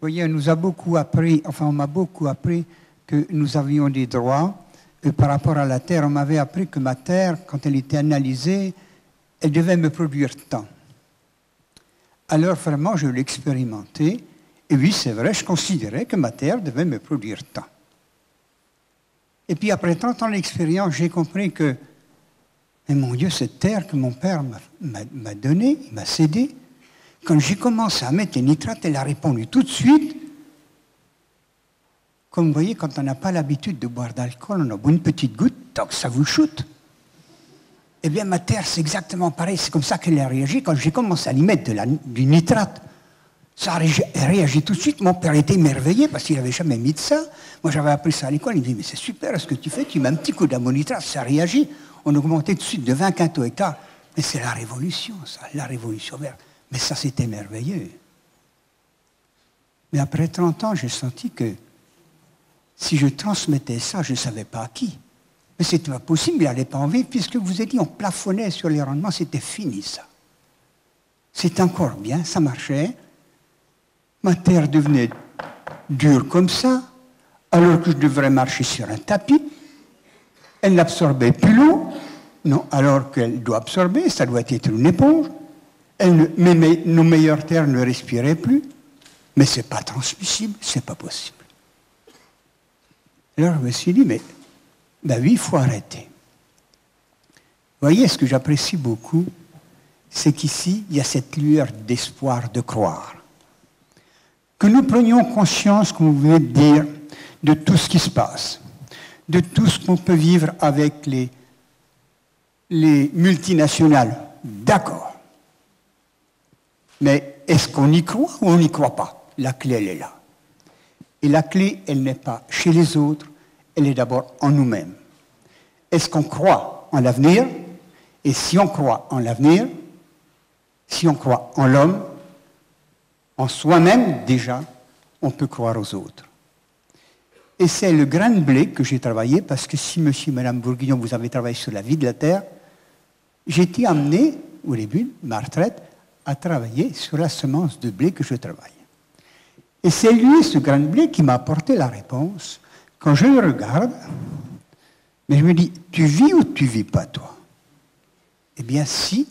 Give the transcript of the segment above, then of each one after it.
voyez, on nous a beaucoup appris, enfin on m'a beaucoup appris que nous avions des droits par rapport à la terre. On m'avait appris que ma terre, quand elle était analysée, elle devait me produire tant. Alors vraiment, je l'ai expérimenté. Et oui, c'est vrai, je considérais que ma terre devait me produire tant. Et puis après 30 ans d'expérience, j'ai compris que, mais mon Dieu, cette terre que mon père m'a donnée, il m'a cédée, quand j'ai commencé à mettre les nitrates, elle a répondu tout de suite. Comme vous voyez, quand on n'a pas l'habitude de boire d'alcool, on a une petite goutte, tant que ça vous shoot. Eh bien, ma terre, c'est exactement pareil. C'est comme ça qu'elle a réagi. Quand j'ai commencé à y mettre du nitrate, ça a réagi tout de suite. Mon père était émerveillé parce qu'il n'avait jamais mis de ça. Moi, j'avais appris ça à l'école. Il me dit, mais c'est super ce que tu fais. Tu mets un petit coup d'ammonitrate, ça réagit. On augmentait tout de suite de 20 quintaux hectares. Mais c'est la révolution, ça. La révolution verte. Mais ça, c'était merveilleux. Mais après 30 ans, j'ai senti que si je transmettais ça, je ne savais pas à qui. Mais c'était pas possible, il n'allait pas en vivre, puisque vous avez dit, on plafonnait sur les rendements, c'était fini ça. C'était encore bien, ça marchait. Ma terre devenait dure comme ça, alors que je devrais marcher sur un tapis. Elle n'absorbait plus l'eau, non, alors qu'elle doit absorber, ça doit être une éponge. Nos meilleures terres ne respiraient plus, mais ce n'est pas transmissible, ce n'est pas possible. Alors je me suis dit, mais ben oui, il faut arrêter. Vous voyez, ce que j'apprécie beaucoup, c'est qu'ici, il y a cette lueur d'espoir de croire. Que nous prenions conscience, comme vous venez de dire, de tout ce qui se passe, de tout ce qu'on peut vivre avec les multinationales. D'accord. Mais est-ce qu'on y croit ou on n'y croit pas? La clé, elle est là. Et la clé, elle n'est pas chez les autres, elle est d'abord en nous-mêmes. Est-ce qu'on croit en l'avenir? Et si on croit en l'avenir, si on croit en l'homme, en soi-même déjà, on peut croire aux autres. Et c'est le grain de blé que j'ai travaillé, parce que si monsieur et madame Bourguignon, vous avez travaillé sur la vie de la terre, j'ai été amené, au début de ma retraite, à travailler sur la semence de blé que je travaille. Et c'est lui, ce grain de blé, qui m'a apporté la réponse. Quand je le regarde, mais je me dis, tu vis ou tu vis pas, toi? Eh bien, si,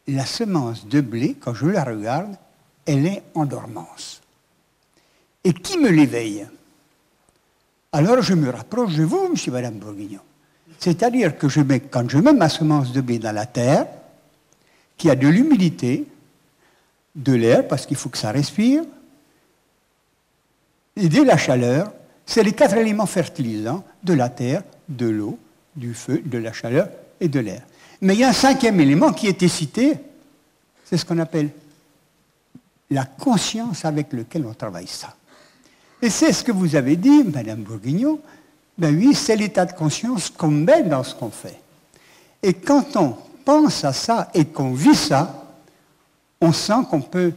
la semence de blé, quand je la regarde, elle est en dormance. Et qui me l'éveille? Alors je me rapproche de vous, monsieur et madame Bourguignon. C'est-à-dire que quand je mets ma semence de blé dans la terre, qu'il y a de l'humidité, de l'air, parce qu'il faut que ça respire, et de la chaleur, c'est les 4 éléments fertilisants de la terre, de l'eau, du feu, de la chaleur et de l'air. Mais il y a un 5e élément qui a été cité, c'est ce qu'on appelle la conscience avec laquelle on travaille ça. Et c'est ce que vous avez dit, madame Bourguignon, ben oui, c'est l'état de conscience qu'on met dans ce qu'on fait. Et quand on pense à ça et qu'on vit ça, on sent qu'on peut...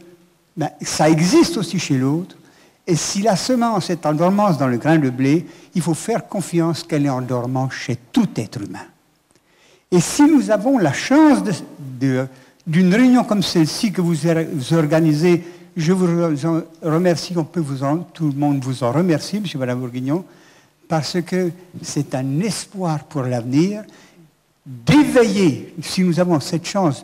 Ben, ça existe aussi chez l'autre. Et si la semence est en dormance dans le grain de blé, il faut faire confiance qu'elle est en dormance chez tout être humain. Et si nous avons la chance d'une réunion comme celle-ci que vous organisez, je vous en remercie, tout le monde vous en remercie, M. et Mme Bourguignon, parce que c'est un espoir pour l'avenir d'éveiller, si nous avons cette chance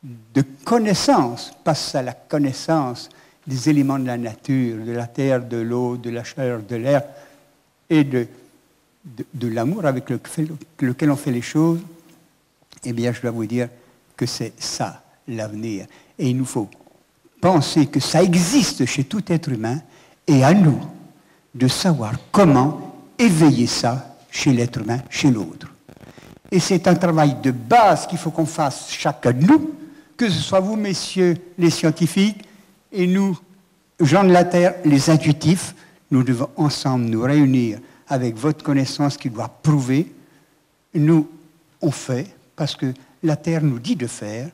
de connaissance, passe à la connaissance des éléments de la nature, de la terre, de l'eau, de la chaleur, de l'air, et de l'amour avec lequel on fait les choses, eh bien, je dois vous dire que c'est ça, l'avenir. Et il nous faut penser que ça existe chez tout être humain, et à nous de savoir comment éveiller ça chez l'être humain, chez l'autre. Et c'est un travail de base qu'il faut qu'on fasse chacun de nous, que ce soit vous, messieurs, les scientifiques, et nous, gens de la Terre, les intuitifs. Nous devons ensemble nous réunir avec votre connaissance qui doit prouver. Nous, on fait, parce que la Terre nous dit de faire,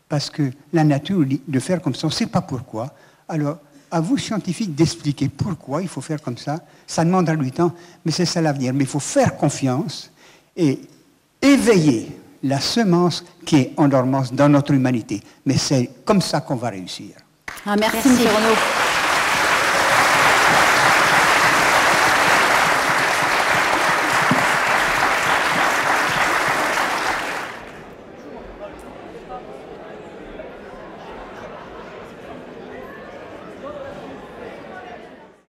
parce que la nature nous dit de faire comme ça, on ne sait pas pourquoi. Alors, à vous, scientifiques, d'expliquer pourquoi il faut faire comme ça. Ça demandera du temps, mais c'est ça l'avenir. Mais il faut faire confiance et éveiller la semence qui est en dormance dans notre humanité. Mais c'est comme ça qu'on va réussir. Ah, merci, M. Renaud.